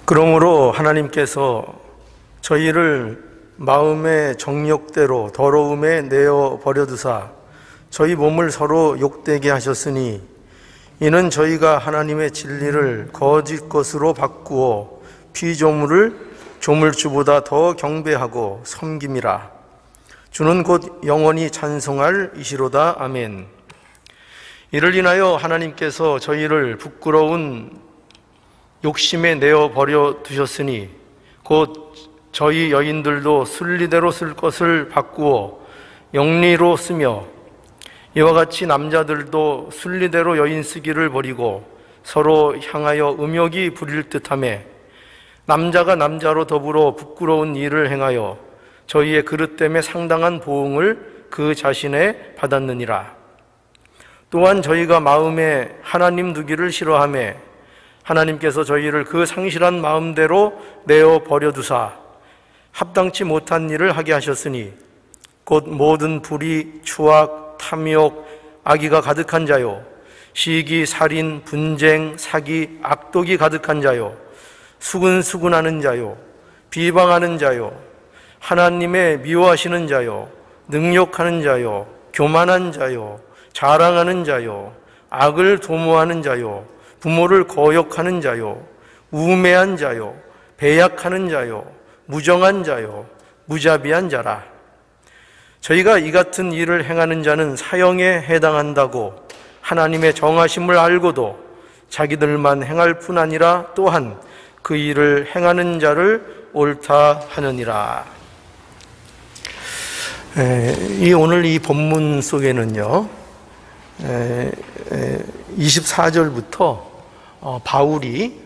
그러므로 하나님께서 저희를 마음의 정욕대로 더러움에 내어 버려두사 저희 몸을 서로 욕되게 하셨으니 이는 저희가 하나님의 진리를 거짓 것으로 바꾸어 피조물을 조물주보다 더 경배하고 섬김이라. 주는 곧 영원히 찬송할 이시로다. 아멘. 이를 인하여 하나님께서 저희를 부끄러운 욕심에 내어 버려 두셨으니 곧 저희 여인들도 순리대로 쓸 것을 바꾸어 영리로 쓰며 이와 같이 남자들도 순리대로 여인 쓰기를 버리고 서로 향하여 음욕이 부릴 듯하며 남자가 남자로 더불어 부끄러운 일을 행하여 저희의 그릇됨에 상당한 보응을 그 자신에 받았느니라. 또한 저희가 마음에 하나님 두기를 싫어하며 하나님께서 저희를 그 상실한 마음대로 내어 버려두사 합당치 못한 일을 하게 하셨으니 곧 모든 불의, 추악, 탐욕, 악의가 가득한 자요 시기, 살인, 분쟁, 사기, 악독이 가득한 자요 수근수근하는 자요 비방하는 자요 하나님의 미워하시는 자요 능욕하는 자요 교만한 자요 자랑하는 자요 악을 도모하는 자요 부모를 거역하는 자요 우매한 자요 배약하는 자요 무정한 자요 무자비한 자라. 저희가 이 같은 일을 행하는 자는 사형에 해당한다고 하나님의 정하심을 알고도 자기들만 행할 뿐 아니라 또한 그 일을 행하는 자를 옳다 하느니라. 오늘 이 본문 속에는요 24절부터 바울이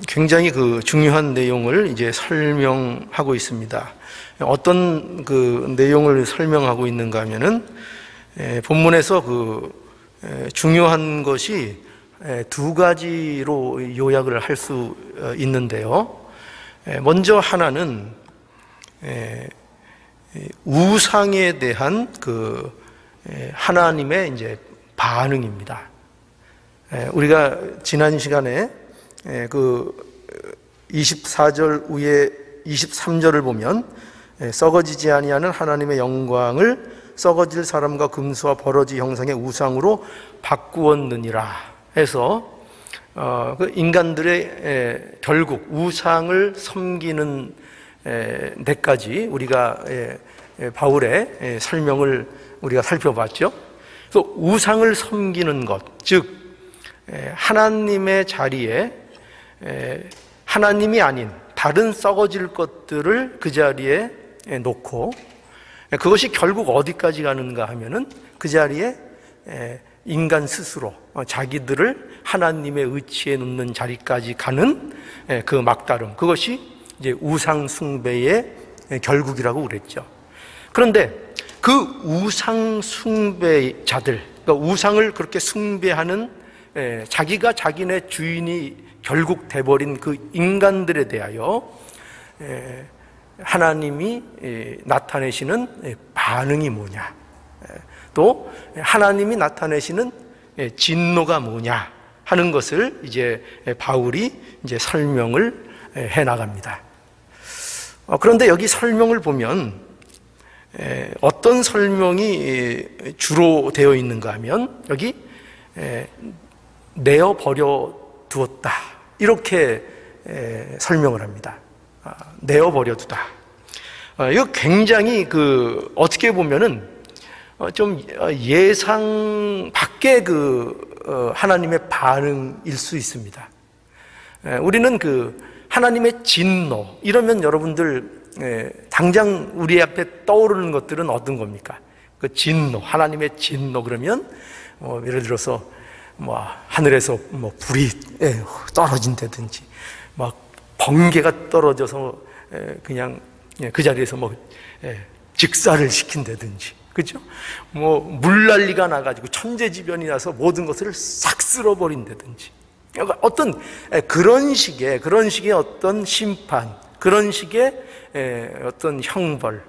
굉장히 그 중요한 내용을 이제 설명하고 있습니다. 어떤 그 내용을 설명하고 있는가 하면은 본문에서 그 중요한 것이 두 가지로 요약을 할 수 있는데요. 먼저 하나는 우상에 대한 그 하나님의 이제 반응입니다. 우리가 지난 시간에 그 24절 위에 23절을 보면 썩어지지 아니하는 하나님의 영광을 썩어질 사람과 금수와 버러지 형상의 우상으로 바꾸었느니라 해서 그 인간들의 결국 우상을 섬기는 데까지 우리가 바울의 설명을 우리가 살펴봤죠. 그래서 우상을 섬기는 것, 즉 하나님의 자리에 하나님이 아닌 다른 썩어질 것들을 그 자리에 놓고 그것이 결국 어디까지 가는가 하면은 그 자리에 인간 스스로 자기들을 하나님의 의치에 놓는 자리까지 가는 그 막다름, 그것이 이제 우상 숭배의 결국이라고 그랬죠. 그런데 그 우상 숭배자들, 그러니까 우상을 그렇게 숭배하는 자기가 자기네 주인이 결국 돼버린 그 인간들에 대하여 하나님이 나타내시는 반응이 뭐냐, 또 하나님이 나타내시는 진노가 뭐냐 하는 것을 이제 바울이 이제 설명을 해 나갑니다. 그런데 여기 설명을 보면 어떤 설명이 주로 되어 있는가 하면 여기 내어 버려 두었다 이렇게 설명을 합니다. 내어 버려 두다. 이거 굉장히 그 어떻게 보면은 좀 예상 밖의 그 하나님의 반응일 수 있습니다. 우리는 그 하나님의 진노 이러면 여러분들 당장 우리 앞에 떠오르는 것들은 어떤 겁니까? 그 진노, 하나님의 진노 그러면 예를 들어서 하늘에서 불이 떨어진다든지 막 번개가 떨어져서 그냥 그 자리에서 직사를 시킨다든지, 그렇죠? 물난리가 나가지고 천재지변이 나서 모든 것을 싹 쓸어버린다든지, 어떤 그런 식의 어떤 심판, 그런 식의 어떤 형벌,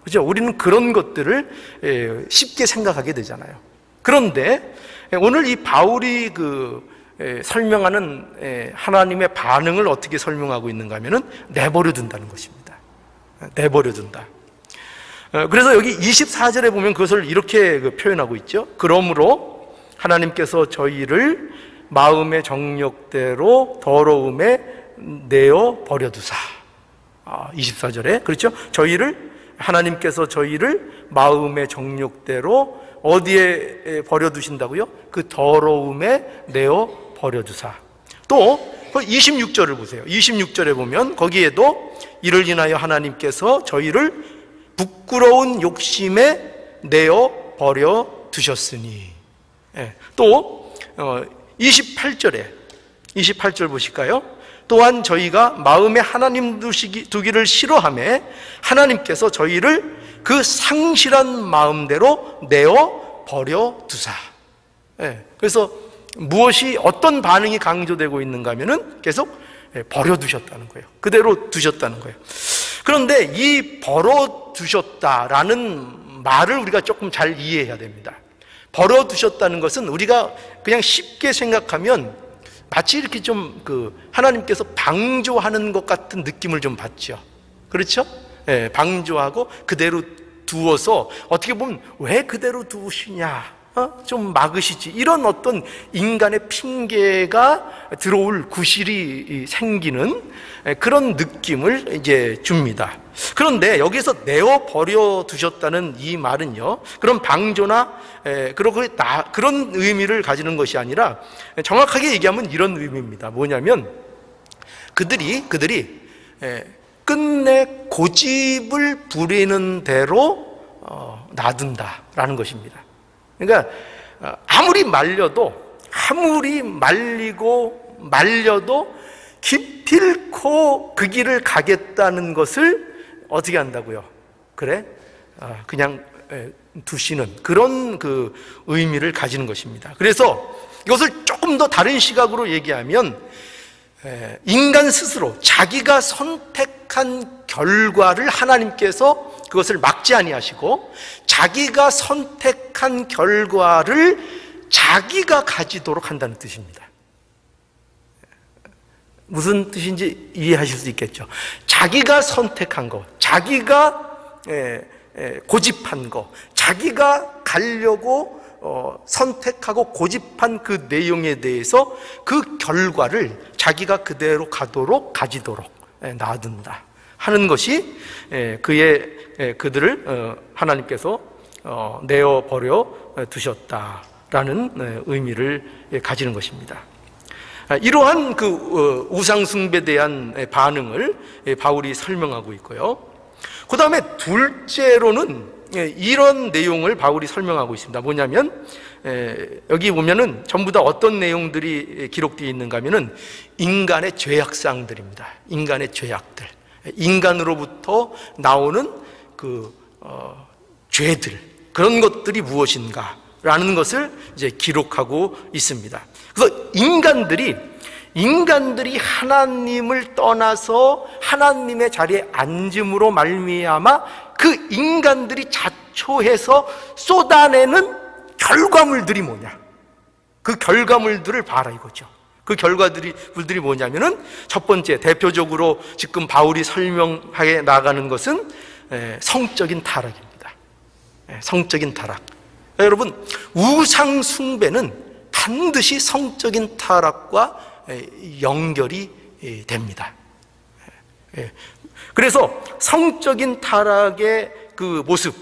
그렇죠? 우리는 그런 것들을 쉽게 생각하게 되잖아요. 그런데 오늘 이 바울이 그 설명하는 하나님의 반응을 어떻게 설명하고 있는가 하면은 내버려 둔다는 것입니다. 내버려 둔다. 그래서 여기 24절에 보면 그것을 이렇게 표현하고 있죠. 그러므로 하나님께서 저희를 마음의 정욕대로 더러움에 내어 버려두사. 24절에 그렇죠? 하나님께서 저희를 마음의 정욕대로 어디에 버려두신다고요? 그 더러움에 내어 버려두사. 또 26절을 보세요. 26절에 보면 거기에도 이를 인하여 하나님께서 저희를 부끄러운 욕심에 내어 버려두셨으니. 또 28절 보실까요? 또한 저희가 마음에 하나님 두기를 싫어하며 하나님께서 저희를 그 상실한 마음대로 내어 버려두사. 그래서 무엇이 어떤 반응이 강조되고 있는가 하면은 계속 버려두셨다는 거예요. 그대로 두셨다는 거예요. 그런데 이 버려두셨다라는 말을 우리가 조금 잘 이해해야 됩니다. 버려두셨다는 것은 우리가 그냥 쉽게 생각하면 마치 이렇게 좀 하나님께서 방조하는 것 같은 느낌을 좀 받죠. 그렇죠? 방조하고 그대로 두어서 어떻게 보면 왜 그대로 두시냐? 좀 막으시지. 이런 어떤 인간의 핑계가 들어올 구실이 생기는 그런 느낌을 이제 줍니다. 그런데 여기서 내어 버려 두셨다는 이 말은요, 그런 방조나 그런 의미를 가지는 것이 아니라 정확하게 얘기하면 이런 의미입니다. 뭐냐면 그들이 끝내 고집을 부리는 대로 놔둔다라는 것입니다. 그러니까 아무리 말려도 기필코 그 길을 가겠다는 것을 어떻게 한다고요? 그래? 그냥 두시는 그런 의미를 가지는 것입니다. 그래서 이것을 조금 더 다른 시각으로 얘기하면 인간 스스로 자기가 선택한 결과를 하나님께서 그것을 막지 아니하시고 자기가 선택한 결과를 자기가 가지도록 한다는 뜻입니다. 무슨 뜻인지 이해하실 수 있겠죠. 자기가 선택한 것, 자기가 고집한 것, 자기가 가려고 선택하고 고집한 그 내용에 대해서 그 결과를 자기가 그대로 가지도록 놔둔다 하는 것이 그들을 하나님께서 내어 버려 두셨다라는 의미를 가지는 것입니다. 이러한 우상 숭배에 대한 반응을 바울이 설명하고 있고요. 그 다음에 둘째로는 이런 내용을 바울이 설명하고 있습니다. 뭐냐면 여기 보면은 전부 다 어떤 내용들이 기록되어 있는가 하면은 인간의 죄악상들입니다. 인간의 죄악들, 인간으로부터 나오는 죄들, 그런 것들이 무엇인가라는 것을 이제 기록하고 있습니다. 그래서 인간들이 하나님을 떠나서 하나님의 자리에 앉음으로 말미암아 그 인간들이 자초해서 쏟아내는 결과물들이 뭐냐? 그 결과물들을 봐라 이거죠. 그 결과물들이 뭐냐면은 첫 번째, 대표적으로 지금 바울이 설명하게 나가는 것은 성적인 타락입니다. 성적인 타락. 여러분, 우상 숭배는 반드시 성적인 타락과 연결이 됩니다. 그래서 성적인 타락의 그 모습,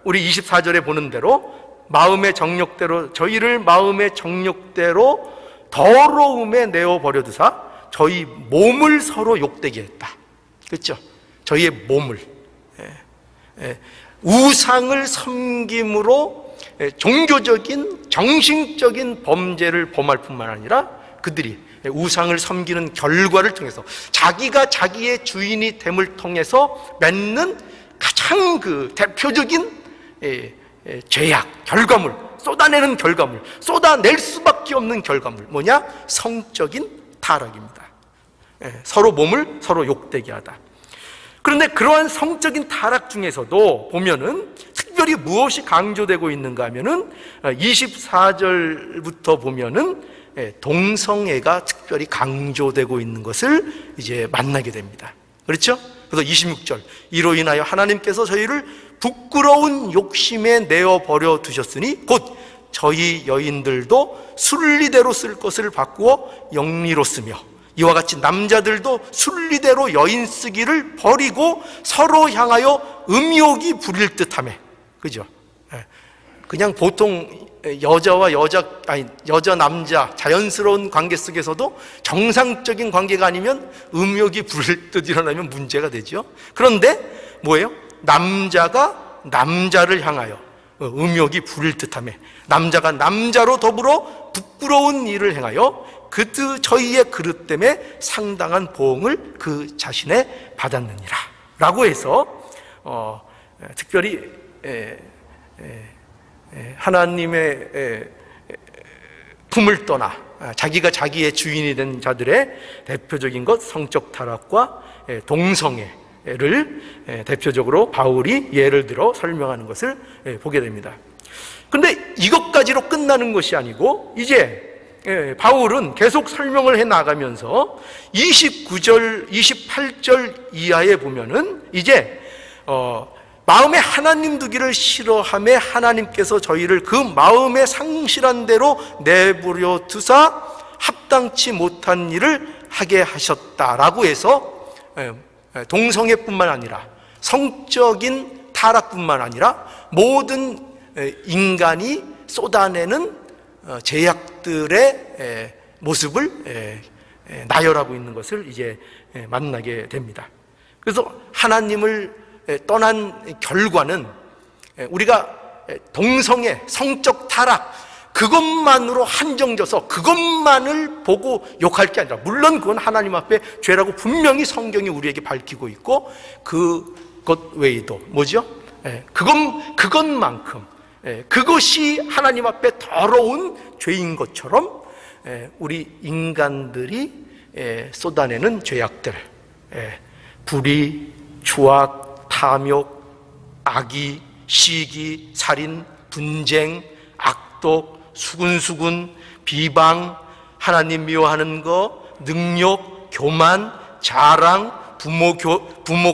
우리 24절에 보는 대로 마음의 정욕대로 저희를 마음의 정욕대로 더러움에 내어 버려두사 저희 몸을 서로 욕되게 했다. 그렇죠? 저희의 몸을 우상을 섬김으로 종교적인 정신적인 범죄를 범할 뿐만 아니라 그들이 우상을 섬기는 결과를 통해서 자기가 자기의 주인이 됨을 통해서 맺는 가장 대표적인 죄악, 결과물, 쏟아내는 결과물, 쏟아낼 수밖에 없는 결과물 뭐냐? 성적인 타락입니다. 서로 몸을 서로 욕되게 하다. 그런데 그러한 성적인 타락 중에서도 보면은 특별히 무엇이 강조되고 있는가 하면은 24절부터 보면은 동성애가 특별히 강조되고 있는 것을 이제 만나게 됩니다. 그렇죠? 그래서 26절, 이로 인하여 하나님께서 저희를 부끄러운 욕심에 내어버려 두셨으니 곧 저희 여인들도 순리대로 쓸 것을 바꾸어 영리로 쓰며 이와 같이 남자들도 순리대로 여인 쓰기를 버리고 서로 향하여 음욕이 부릴 듯하며, 그죠? 그냥 보통 여자와 여자 남자 자연스러운 관계 속에서도 정상적인 관계가 아니면 음욕이 부릴 듯 일어나면 문제가 되죠. 그런데 뭐예요? 남자가 남자를 향하여 음욕이 부릴 듯하며 남자가 남자로 더불어 부끄러운 일을 행하여 저희의 그릇 때문에 상당한 보응을 그 자신에 받았느니라 라고 해서 특별히 하나님의 품을 떠나 자기가 자기의 주인이 된 자들의 대표적인 것, 성적 타락과 동성애를 대표적으로 바울이 예를 들어 설명하는 것을 보게 됩니다. 그런데 이것까지로 끝나는 것이 아니고 이제 바울은 계속 설명을 해 나가면서 29절, 28절 이하에 보면은 이제 마음에 하나님 두기를 싫어하며 하나님께서 저희를 그 마음에 상실한 대로 내버려 두사 합당치 못한 일을 하게 하셨다라고 해서 동성애뿐만 아니라 성적인 타락뿐만 아니라 모든 인간이 쏟아내는 죄악들의 모습을 나열하고 있는 것을 이제 만나게 됩니다. 그래서 하나님을 떠난 결과는 우리가 동성애, 성적 타락 그것만으로 한정져서 그것만을 보고 욕할 게 아니라, 물론 그건 하나님 앞에 죄라고 분명히 성경이 우리에게 밝히고 있고 그것 외에도 뭐죠? 그것만큼 그것이 하나님 앞에 더러운 죄인 것처럼 우리 인간들이 쏟아내는 죄악들, 불의, 추악, 탐욕, 악의, 시기, 살인, 분쟁, 악독, 수군수군, 비방, 하나님 미워하는 거, 능욕, 교만, 자랑, 부모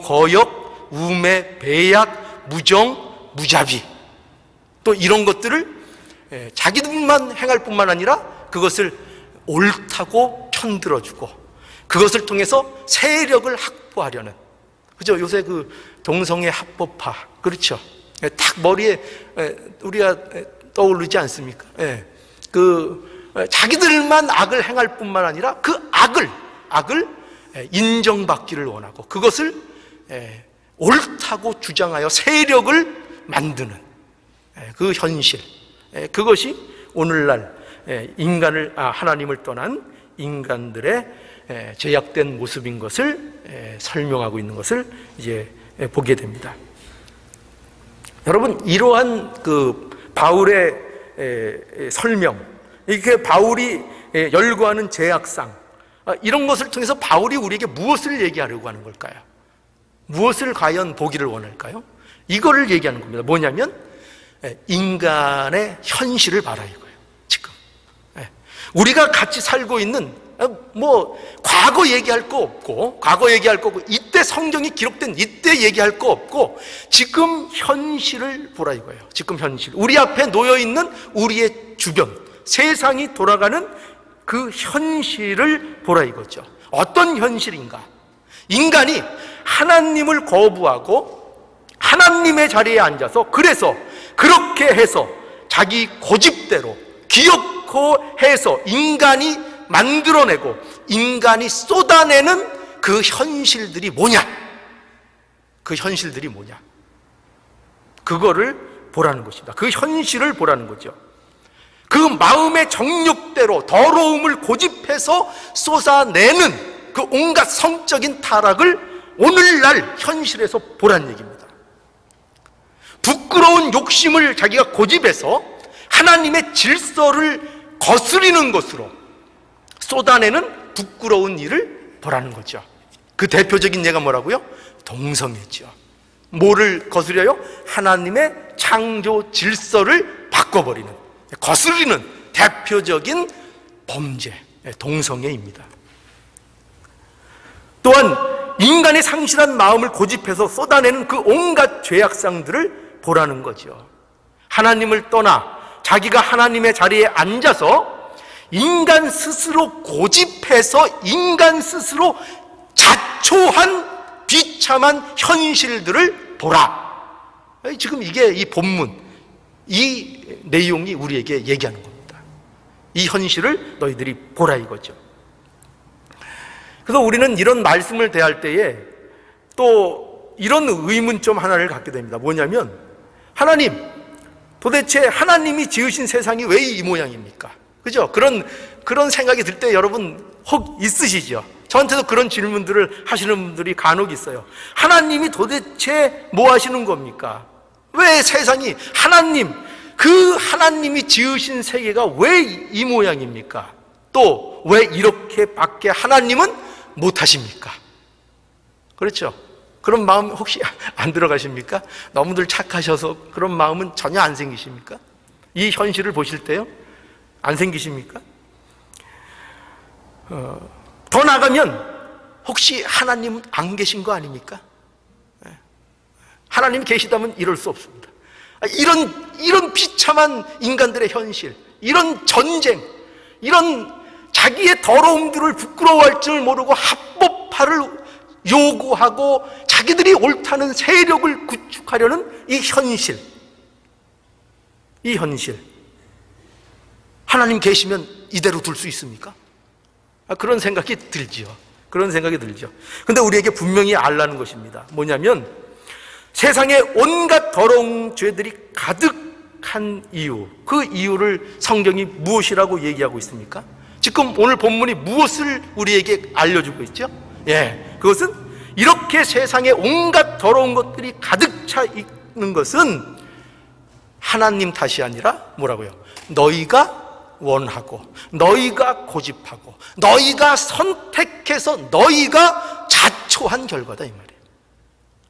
거역, 우매, 배약, 무정, 무자비, 또 이런 것들을 자기들만 행할 뿐만 아니라 그것을 옳다고 편들어주고 그것을 통해서 세력을 확보하려는, 그죠? 요새 그 동성애 합법화, 그렇죠? 딱 머리에 우리가 떠오르지 않습니까? 자기들만 악을 행할 뿐만 아니라 그 악을 인정받기를 원하고 그것을 옳다고 주장하여 세력을 만드는 그 현실, 그것이 오늘날 하나님을 떠난 인간들의 제약된 모습인 것을 설명하고 있는 것을 이제 보게 됩니다. 여러분, 이러한 그 바울의 설명, 이렇게 바울이 열거하는 제약상, 이런 것을 통해서 바울이 우리에게 무엇을 얘기하려고 하는 걸까요? 무엇을 과연 보기를 원할까요? 이거를 얘기하는 겁니다. 뭐냐면 인간의 현실을 봐라 이거예요. 지금 우리가 같이 살고 있는, 과거 얘기할 거 없고, 이때 성경이 기록된 이때 얘기할 거 없고, 지금 현실을 보라 이거예요. 지금 현실, 우리 앞에 놓여 있는 우리의 주변, 세상이 돌아가는 그 현실을 보라 이거죠. 어떤 현실인가? 인간이 하나님을 거부하고 하나님의 자리에 앉아서, 그래서 그렇게 해서 자기 고집대로 기어코 해서 인간이 만들어내고 인간이 쏟아내는 그 현실들이 뭐냐? 그 현실들이 뭐냐? 그거를 보라는 것입니다. 그 현실을 보라는 거죠. 그 마음의 정욕대로 더러움을 고집해서 쏟아내는 그 온갖 성적인 타락을 오늘날 현실에서 보라는 얘기입니다. 부끄러운 욕심을 자기가 고집해서 하나님의 질서를 거스리는 것으로 쏟아내는 부끄러운 일을 보라는 거죠. 그 대표적인 예가 뭐라고요? 동성애죠. 뭐를 거스려요? 하나님의 창조 질서를 바꿔버리는, 거스리는 대표적인 범죄, 동성애입니다. 또한 인간의 상실한 마음을 고집해서 쏟아내는 그 온갖 죄악상들을 보라는 거죠. 하나님을 떠나 자기가 하나님의 자리에 앉아서 인간 스스로 고집해서 인간 스스로 자초한 비참한 현실들을 보라. 지금 이게 이 본문, 이 내용이 우리에게 얘기하는 겁니다. 이 현실을 너희들이 보라 이거죠. 그래서 우리는 이런 말씀을 대할 때에 또 이런 의문점 하나를 갖게 됩니다. 뭐냐면, 하나님, 도대체 하나님이 지으신 세상이 왜 이 모양입니까? 그죠? 그런 생각이 들 때 여러분 혹 있으시죠? 저한테도 그런 질문들을 하시는 분들이 간혹 있어요. 하나님이 도대체 뭐 하시는 겁니까? 왜 세상이, 그 하나님이 지으신 세계가 왜 이 모양입니까? 또 왜 이렇게밖에 하나님은 못 하십니까? 그렇죠? 그런 마음 혹시 안 들어가십니까? 너무들 착하셔서 그런 마음은 전혀 안 생기십니까? 이 현실을 보실 때요? 안 생기십니까? 더 나가면 혹시 하나님은 안 계신 거 아닙니까? 하나님 계시다면 이럴 수 없습니다. 이런 비참한 인간들의 현실, 이런 전쟁, 이런 자기의 더러움들을 부끄러워할 줄 모르고 합법화를 요구하고 자기들이 옳다는 세력을 구축하려는 이 현실, 하나님 계시면 이대로 둘 수 있습니까? 그런 생각이 들지요. 근데 우리에게 분명히 알라는 것입니다. 뭐냐면, 세상에 온갖 더러운 죄들이 가득한 이유, 그 이유를 성경이 무엇이라고 얘기하고 있습니까? 지금 오늘 본문이 무엇을 우리에게 알려주고 있죠? 그것은 이렇게 세상에 온갖 더러운 것들이 가득 차 있는 것은 하나님 탓이 아니라 뭐라고요? 너희가 원하고, 너희가 고집하고, 너희가 선택해서 너희가 자초한 결과다, 이 말이에요.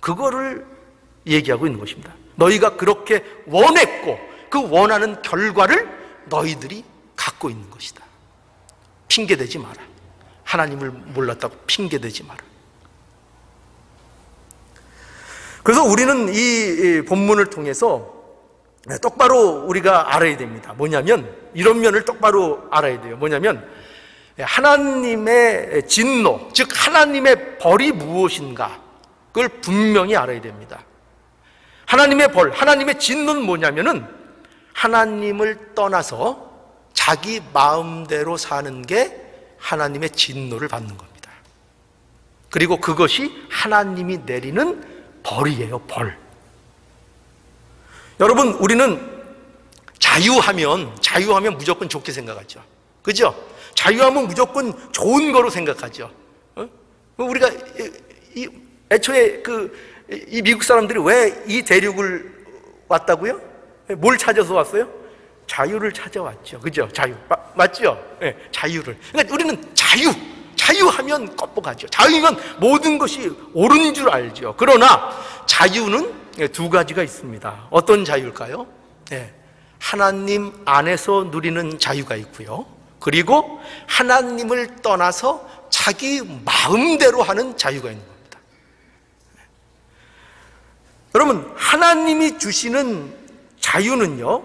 그거를 얘기하고 있는 것입니다. 너희가 그렇게 원했고 그 원하는 결과를 너희들이 갖고 있는 것이다. 핑계대지 마라. 하나님을 몰랐다고 핑계대지 마라. 그래서 우리는 이 본문을 통해서 똑바로 우리가 알아야 됩니다. 뭐냐면, 이런 면을 똑바로 알아야 돼요. 뭐냐면, 하나님의 진노, 즉 하나님의 벌이 무엇인가, 그걸 분명히 알아야 됩니다. 하나님의 벌, 하나님의 진노는 뭐냐면은 하나님을 떠나서 자기 마음대로 사는 게 하나님의 진노를 받는 겁니다. 그리고 그것이 하나님이 내리는 벌이에요, 벌. 여러분, 우리는 자유하면 무조건 좋게 생각하죠. 그죠? 자유하면 무조건 좋은 거로 생각하죠. 우리가 애초에 이 미국 사람들이 왜 이 대륙을 왔다고요? 뭘 찾아서 왔어요? 자유를 찾아왔죠. 그죠? 자유. 맞죠? 네, 자유를. 그러니까 우리는 자유하면 껍복하죠. 자유면 모든 것이 옳은 줄 알죠. 그러나 자유는 두 가지가 있습니다. 어떤 자유일까요? 네, 하나님 안에서 누리는 자유가 있고요. 그리고 하나님을 떠나서 자기 마음대로 하는 자유가 있는 겁니다. 여러분, 하나님이 주시는 자유는요,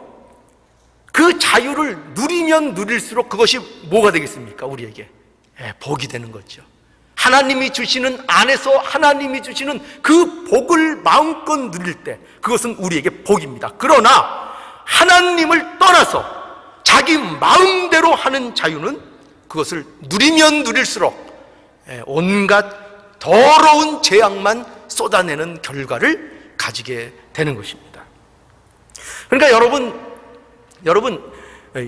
그 자유를 누리면 누릴수록 그것이 뭐가 되겠습니까? 우리에게 복이 되는 거죠. 하나님이 주시는, 안에서 하나님이 주시는 그 복을 마음껏 누릴 때 그것은 우리에게 복입니다. 그러나 하나님을 떠나서 자기 마음대로 하는 자유는 그것을 누리면 누릴수록 온갖 더러운 죄악만 쏟아내는 결과를 가지게 되는 것입니다. 그러니까 여러분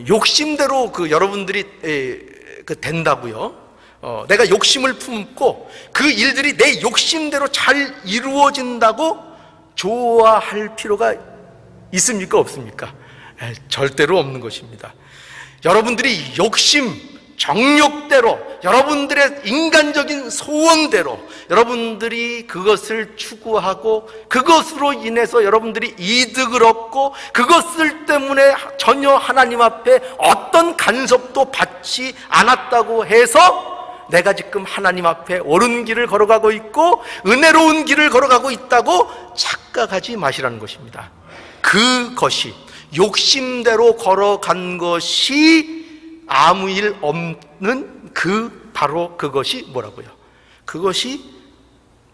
욕심대로 여러분들이 된다고요. 내가 욕심을 품고 그 일들이 내 욕심대로 잘 이루어진다고 좋아할 필요가 있습니까? 없습니까? 절대로 없는 것입니다. 여러분들이 정욕대로, 여러분들의 인간적인 소원대로 여러분들이 그것을 추구하고 그것으로 인해서 여러분들이 이득을 얻고 그것을 때문에 전혀 하나님 앞에 어떤 간섭도 받지 않았다고 해서 내가 지금 하나님 앞에 옳은 길을 걸어가고 있고 은혜로운 길을 걸어가고 있다고 착각하지 마시라는 것입니다. 그것이 욕심대로 걸어간 것이 아무 일 없는 바로 그것이 뭐라고요?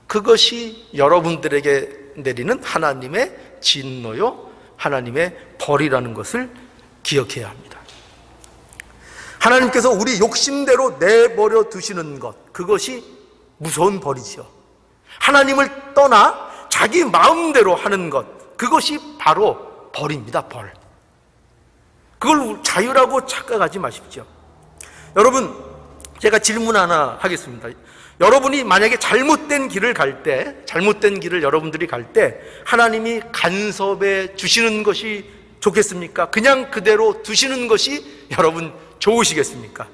그것이 여러분들에게 내리는 하나님의 진노요, 하나님의 벌이라는 것을 기억해야 합니다. 하나님께서 우리 욕심대로 내버려 두시는 것, 그것이 무서운 벌이죠. 하나님을 떠나 자기 마음대로 하는 것, 그것이 바로 벌입니다. 벌. 그걸 자유라고 착각하지 마십시오. 여러분, 제가 질문 하나 하겠습니다. 여러분이 만약에 잘못된 길을 여러분들이 갈 때 하나님이 간섭해 주시는 것이 좋겠습니까? 그냥 그대로 두시는 것이 여러분 좋으시겠습니까?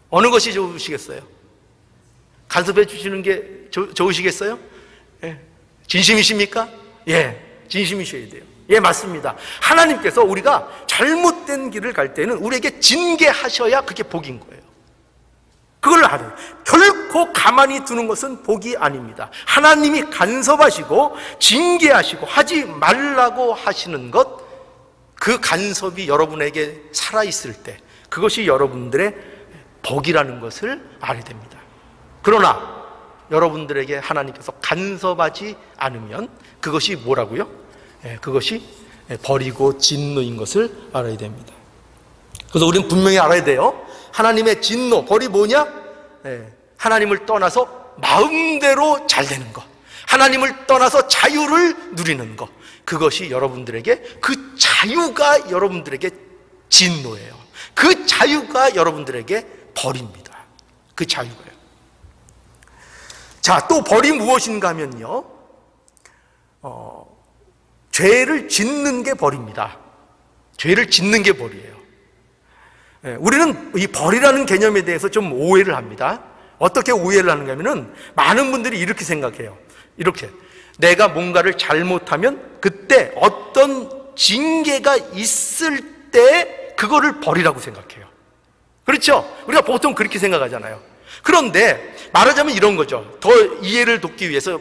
어느 것이 좋으시겠어요? 간섭해 주시는 게 좋으시겠어요? 예. 진심이십니까? 예, 진심이셔야 돼요. 예, 맞습니다. 하나님께서 우리가 잘못된 길을 갈 때는 우리에게 징계하셔야 그게 복인 거예요. 그걸 알아요. 결코 가만히 두는 것은 복이 아닙니다. 하나님이 간섭하시고 징계하시고 하지 말라고 하시는 것, 그 간섭이 여러분에게 살아있을 때 그것이 여러분들의 복이라는 것을 알아야 됩니다. 그러나 여러분들에게 하나님께서 간섭하지 않으면 그것이 뭐라고요? 그것이 벌이고 진노인 것을 알아야 됩니다. 그래서 우리는 분명히 알아야 돼요. 하나님의 진노, 벌이 뭐냐? 하나님을 떠나서 마음대로 잘 되는 것, 하나님을 떠나서 자유를 누리는 것, 그것이 여러분들에게, 그 자유가 여러분들에게 진노예요. 그 자유가 여러분들에게 벌입니다. 그 자유가요. 자, 또 벌이 무엇인가 하면요, 죄를 짓는 게 벌입니다. 죄를 짓는 게 벌이에요. 우리는 이 벌이라는 개념에 대해서 좀 오해를 합니다. 어떻게 오해를 하는가 하면은, 많은 분들이 이렇게 생각해요. 이렇게, 내가 뭔가를 잘못하면 그때 어떤 징계가 있을 때 그거를 벌이라고 생각해요. 그렇죠? 우리가 보통 그렇게 생각하잖아요. 그런데 말하자면 이런 거죠. 더 이해를 돕기 위해서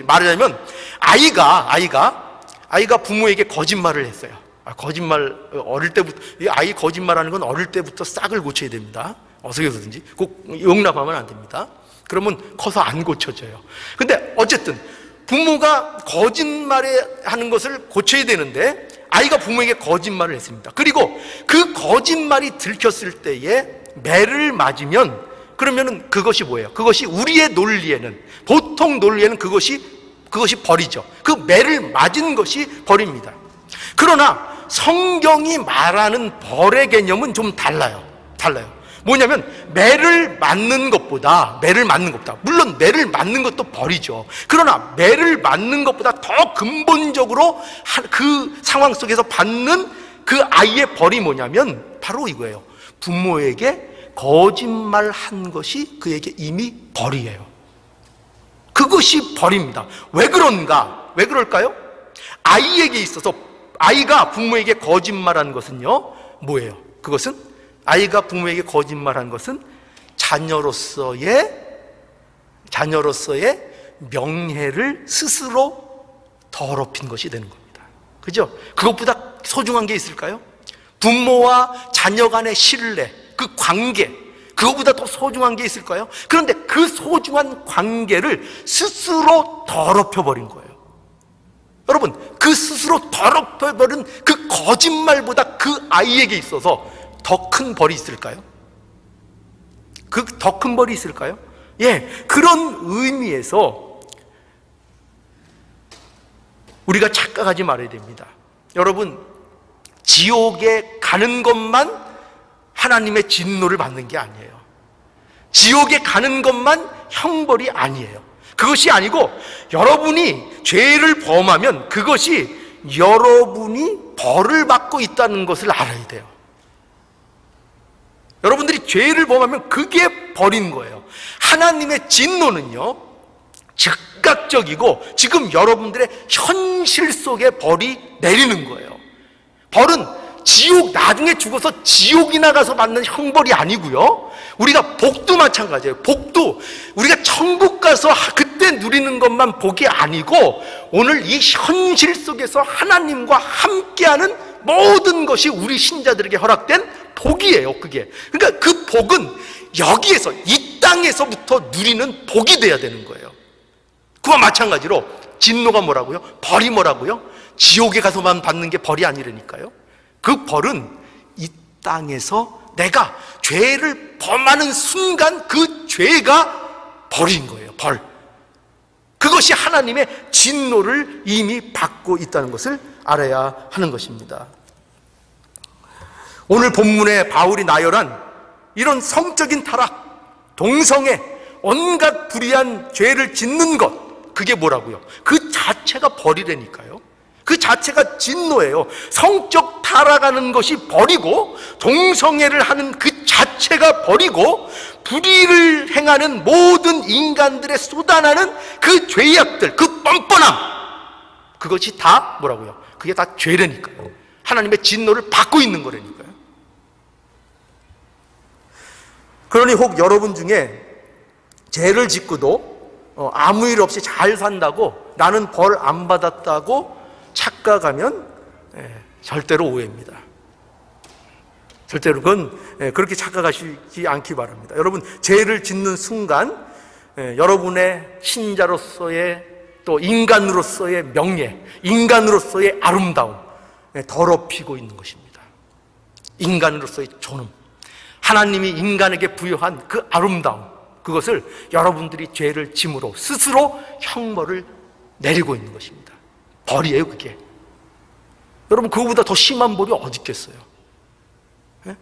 말하자면, 아이가 부모에게 거짓말을 했어요. 거짓말, 어릴 때부터, 아이 거짓말하는 건 어릴 때부터 싹을 고쳐야 됩니다. 어떻게 해서든지. 꼭 용납하면 안 됩니다. 그러면 커서 안 고쳐져요. 근데 어쨌든 부모가 거짓말에 하는 것을 고쳐야 되는데, 아이가 부모에게 거짓말을 했습니다. 그리고 그 거짓말이 들켰을 때에 매를 맞으면, 그러면은 그것이 뭐예요? 그것이 우리의 논리에는, 보통 논리에는 그것이 벌이죠. 그 매를 맞은 것이 벌입니다. 그러나 성경이 말하는 벌의 개념은 좀 달라요. 뭐냐면, 매를 맞는 것보다, 물론 매를 맞는 것도 벌이죠. 그러나 매를 맞는 것보다 더 근본적으로 그 상황 속에서 받는 그 아이의 벌이 뭐냐면 바로 이거예요. 부모에게 거짓말 한 것이 그에게 이미 벌이에요. 그것이 벌입니다. 왜 그럴까요? 아이에게 있어서, 아이가 부모에게 거짓말한 것은요, 뭐예요? 그것은, 아이가 부모에게 거짓말한 것은 자녀로서의 명예를 스스로 더럽힌 것이 되는 겁니다. 그죠? 그것보다 소중한 게 있을까요? 부모와 자녀 간의 신뢰, 그 관계, 그것보다 더 소중한 게 있을까요? 그런데 그 소중한 관계를 스스로 더럽혀버린 거예요. 여러분, 그 스스로 더럽혀버린 그 거짓말보다 그 아이에게 있어서 더 큰 벌이 있을까요? 그 더 큰 벌이 있을까요? 예, 그런 의미에서 우리가 착각하지 말아야 됩니다. 여러분, 지옥에 가는 것만 하나님의 진노를 받는 게 아니에요. 지옥에 가는 것만 형벌이 아니에요. 그것이 아니고, 여러분이 죄를 범하면 그것이 여러분이 벌을 받고 있다는 것을 알아야 돼요. 여러분들이 죄를 범하면 그게 벌인 거예요. 하나님의 진노는요, 즉각적이고 지금 여러분들의 현실 속에 벌이 내리는 거예요. 벌은 지옥, 나중에 죽어서 지옥이나 가서 받는 형벌이 아니고요, 우리가 복도 마찬가지예요. 복도 우리가 천국 가서 그때 누리는 것만 복이 아니고 오늘 이 현실 속에서 하나님과 함께하는 모든 것이 우리 신자들에게 허락된 복이에요. 그게, 그러니까 그 복은 여기에서, 이 땅에서부터 누리는 복이 돼야 되는 거예요. 그와 마찬가지로 진노가 뭐라고요? 벌이 뭐라고요? 지옥에 가서만 받는 게 벌이 아니라니까요. 그 벌은 이 땅에서 내가 죄를 범하는 순간 그 죄가 벌인 거예요. 벌. 그것이 하나님의 진노를 이미 받고 있다는 것을 알아야 하는 것입니다. 오늘 본문에 바울이 나열한 이런 성적인 타락, 동성애, 온갖 불의한 죄를 짓는 것, 그게 뭐라고요? 그 자체가 벌이라니까요. 그 자체가 진노예요. 성적 타락하는 것이 벌이고, 동성애를 하는 그 자체가 벌이고, 불의를 행하는 모든 인간들의 쏟아나는 그 죄악들, 그 뻔뻔함, 그것이 다 뭐라고요? 그게 다 죄라니까요. 하나님의 진노를 받고 있는 거라니까요. 그러니 혹 여러분 중에 죄를 짓고도 아무 일 없이 잘 산다고, 나는 벌 안 받았다고 착각하면 절대로 오해입니다. 절대로 그건 그렇게 착각하시지 않기 바랍니다. 여러분, 죄를 짓는 순간 여러분의 신자로서의, 또 인간으로서의 명예, 인간으로서의 아름다움 더럽히고 있는 것입니다. 인간으로서의 존엄, 하나님이 인간에게 부여한 그 아름다움, 그것을 여러분들이 죄를 짐으로 스스로 형벌을 내리고 있는 것입니다. 벌이에요, 그게. 여러분, 그거보다 더 심한 벌이 어디 있겠어요? 예?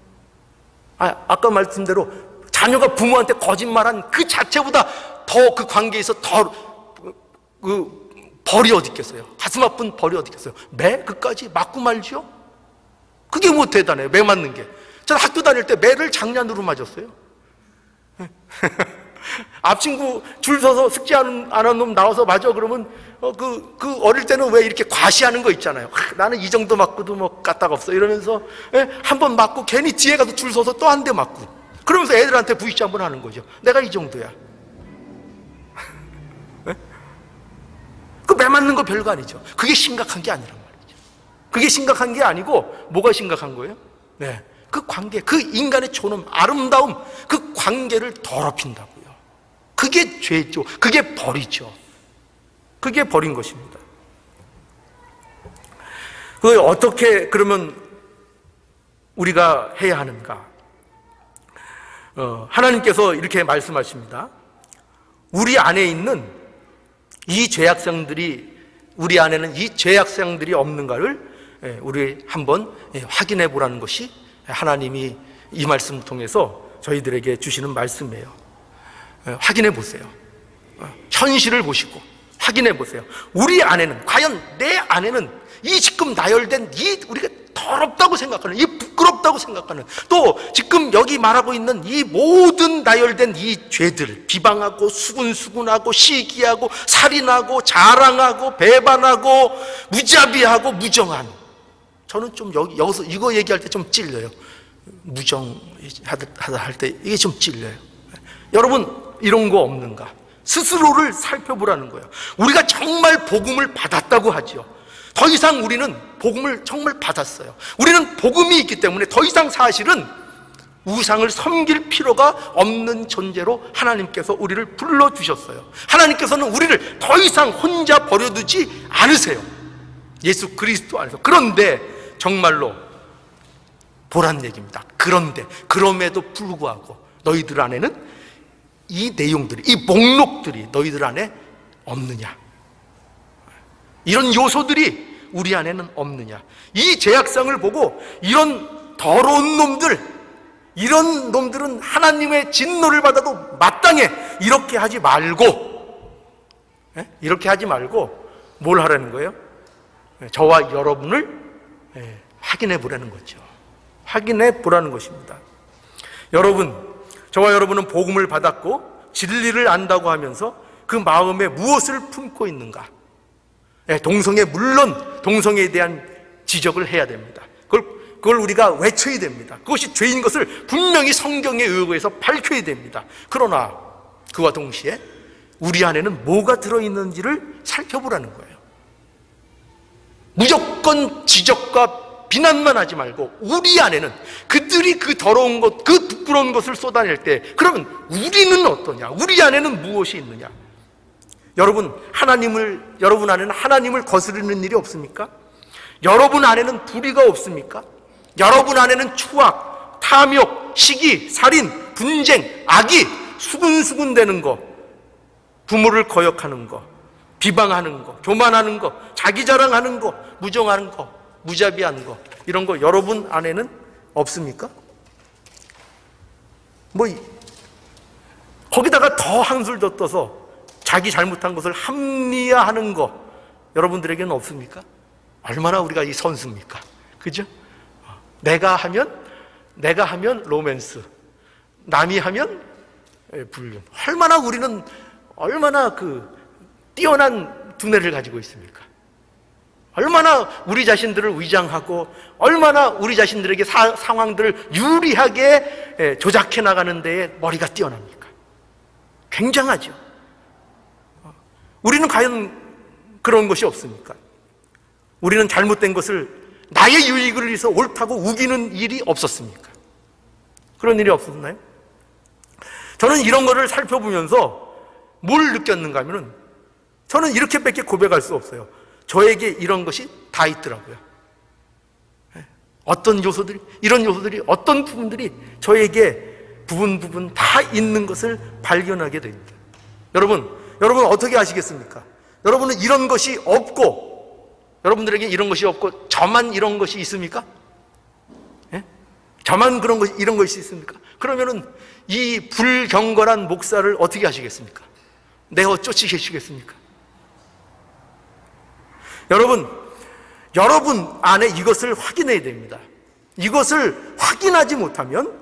아까 말씀대로 자녀가 부모한테 거짓말한 그 자체보다 더 그 관계에서 더 그 벌이 어디 있겠어요? 가슴 아픈 벌이 어디 있겠어요? 매? 그까지 맞고 말지요? 그게 뭐 대단해요, 매 맞는 게. 저는 학교 다닐 때 매를 장난으로 맞았어요. 앞 친구 줄 서서 숙제 안 한 놈 나와서 맞아 그러면 그 어릴 때는 왜 이렇게 과시하는 거 있잖아요. 나는 이 정도 맞고도 뭐 까딱 없어 이러면서 한 번 맞고 괜히 뒤에 가서 줄 서서 또 한 대 맞고 그러면서 애들한테 부이치 한번 하는 거죠. 내가 이 정도야. 그 매 맞는 거 별거 아니죠. 그게 심각한 게 아니란 말이죠. 그게 심각한 게 아니고 뭐가 심각한 거예요? 네, 그 관계, 그 인간의 존엄, 아름다움, 그 관계를 더럽힌다고요. 그게 죄죠. 그게 벌이죠. 그게 벌인 것입니다. 그 어떻게 그러면 우리가 해야 하는가? 하나님께서 이렇게 말씀하십니다. 우리 안에 있는 이 죄악성들이, 우리 안에는 이 죄악성들이 없는가를 우리 한번 확인해 보라는 것이 하나님이 이 말씀을 통해서 저희들에게 주시는 말씀이에요. 확인해 보세요. 현실을 보시고 확인해 보세요. 우리 안에는, 과연 내 안에는 이 지금 나열된 이 우리가 더럽다고 생각하는, 이 부끄럽다고 생각하는, 또 지금 여기 말하고 있는 이 모든 나열된 이 죄들, 비방하고 수군수군하고 시기하고 살인하고 자랑하고 배반하고 무자비하고 무정한, 저는 좀 여기서 이거 얘기할 때 좀 찔려요. 무정하다 할 때 이게 좀 찔려요. 여러분, 이런 거 없는가? 스스로를 살펴보라는 거예요. 우리가 정말 복음을 받았다고 하지요. 더 이상 우리는 복음을 정말 받았어요. 우리는 복음이 있기 때문에 더 이상 사실은 우상을 섬길 필요가 없는 존재로 하나님께서 우리를 불러주셨어요. 하나님께서는 우리를 더 이상 혼자 버려두지 않으세요. 예수 그리스도 안에서. 그런데 정말로 보란 얘기입니다. 그런데, 그럼에도 불구하고 너희들 안에는 이 내용들이, 이 목록들이 너희들 안에 없느냐? 이런 요소들이 우리 안에는 없느냐? 이 죄악성을 보고 이런 더러운 놈들, 이런 놈들은 하나님의 진노를 받아도 마땅해, 이렇게 하지 말고, 이렇게 하지 말고 뭘 하라는 거예요? 저와 여러분을 확인해 보라는 거죠. 확인해 보라는 것입니다. 여러분, 저와 여러분은 복음을 받았고 진리를 안다고 하면서 그 마음에 무엇을 품고 있는가? 물론 동성애에 대한 지적을 해야 됩니다. 그걸 우리가 외쳐야 됩니다. 그것이 죄인 것을 분명히 성경에 의거해서 밝혀야 됩니다. 그러나 그와 동시에 우리 안에는 뭐가 들어있는지를 살펴보라는 거예요. 무조건 지적과 비난만 하지 말고 우리 안에는 그들이 그 더러운 것, 그 부끄러운 것을 쏟아낼 때 그러면 우리는 어떠냐? 우리 안에는 무엇이 있느냐? 여러분 안에는 하나님을 거스르는 일이 없습니까? 여러분 안에는 불의가 없습니까? 여러분 안에는 추악, 탐욕, 시기, 살인, 분쟁, 악이 수군수군 되는 거, 부모를 거역하는 거, 비방하는 거, 교만하는 거, 자기 자랑하는 거, 무정하는 거, 무자비한 거, 이런 거 여러분 안에는 없습니까? 거기다가 더 한술 더 떠서 자기 잘못한 것을 합리화하는 거 여러분들에게는 없습니까? 얼마나 우리가 이 선수입니까? 그죠? 내가 하면 로맨스, 남이 하면 불륜. 얼마나 뛰어난 두뇌를 가지고 있습니까? 얼마나 우리 자신들을 위장하고 얼마나 우리 자신들에게 상황들을 유리하게 조작해 나가는 데에 머리가 뛰어납니까? 굉장하죠. 우리는 과연 그런 것이 없습니까? 우리는 잘못된 것을 나의 유익을 위해서 옳다고 우기는 일이 없었습니까? 그런 일이 없었나요? 저는 이런 거를 살펴보면서 뭘 느꼈는가 하면은 저는 이렇게밖에 고백할 수 없어요. 저에게 이런 것이 다 있더라고요. 이런 요소들이 어떤 부분들이 저에게 부분 다 있는 것을 발견하게 됩니다. 여러분 어떻게 아시겠습니까? 여러분은 이런 것이 없고 여러분들에게 이런 것이 없고 저만 이런 것이 있습니까? 저만 이런 것이 있습니까? 그러면은 이 불경건한 목사를 어떻게 하시겠습니까? 내어 쫓으시겠습니까? 여러분 안에 이것을 확인해야 됩니다. 이것을 확인하지 못하면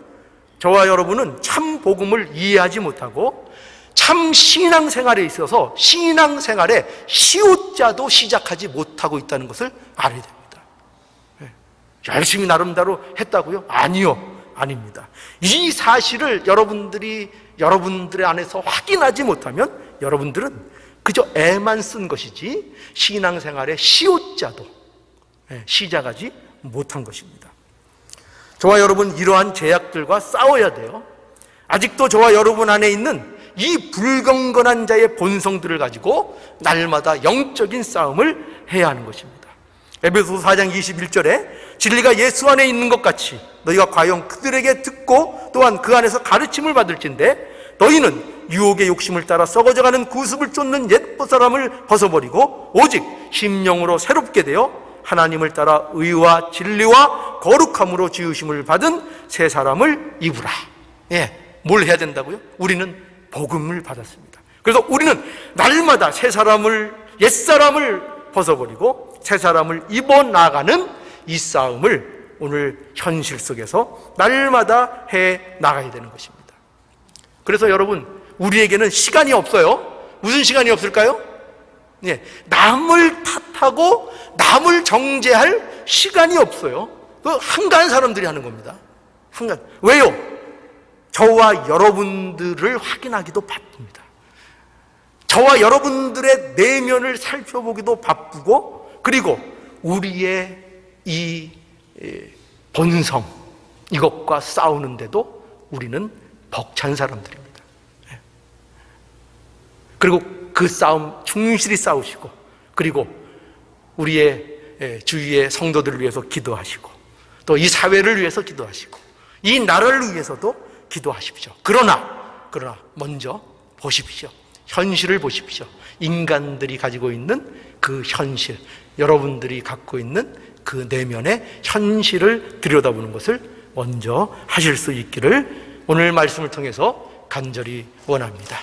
저와 여러분은 참 복음을 이해하지 못하고 참 신앙생활에 있어서 신앙생활에 시옷자도 시작하지 못하고 있다는 것을 알아야 됩니다. 열심히 나름대로 했다고요? 아닙니다. 이 사실을 여러분들의 안에서 확인하지 못하면 여러분들은 그저 애만 쓴 것이지 신앙생활의 시옷자도 시작하지 못한 것입니다. 저와 여러분 이러한 제약들과 싸워야 돼요. 아직도 저와 여러분 안에 있는 이 불경건한 자의 본성들을 가지고 날마다 영적인 싸움을 해야 하는 것입니다. 에베소서 4장 21절에 진리가 예수 안에 있는 것 같이 너희가 과연 그들에게 듣고 또한 그 안에서 가르침을 받을진대 너희는 유혹의 욕심을 따라 썩어져가는 구습을 쫓는 옛사람을 벗어버리고 오직 심령으로 새롭게 되어 하나님을 따라 의와 진리와 거룩함으로 지으심을 받은 새 사람을 입으라. 뭘 해야 된다고요? 우리는 복음을 받았습니다. 그래서 우리는 날마다 옛사람을 벗어버리고 새 사람을 입어 나가는 이 싸움을 오늘 현실 속에서 날마다 해 나가야 되는 것입니다. 그래서 여러분, 우리에게는 시간이 없어요. 무슨 시간이 없을까요? 남을 탓하고 남을 정죄할 시간이 없어요. 그 한가한 사람들이 하는 겁니다. 왜요? 저와 여러분들을 확인하기도 바쁩니다. 저와 여러분들의 내면을 살펴보기도 바쁘고, 그리고 우리의 이 본성, 이것과 싸우는데도 우리는 벅찬 사람들입니다. 그리고 그 싸움 충실히 싸우시고, 그리고 우리의 주위의 성도들을 위해서 기도하시고, 또 이 사회를 위해서 기도하시고, 이 나라를 위해서도 기도하십시오. 그러나 먼저 보십시오. 현실을 보십시오. 인간들이 가지고 있는 그 현실, 여러분들이 갖고 있는 그 내면의 현실을 들여다보는 것을 먼저 하실 수 있기를 오늘 말씀을 통해서 간절히 원합니다.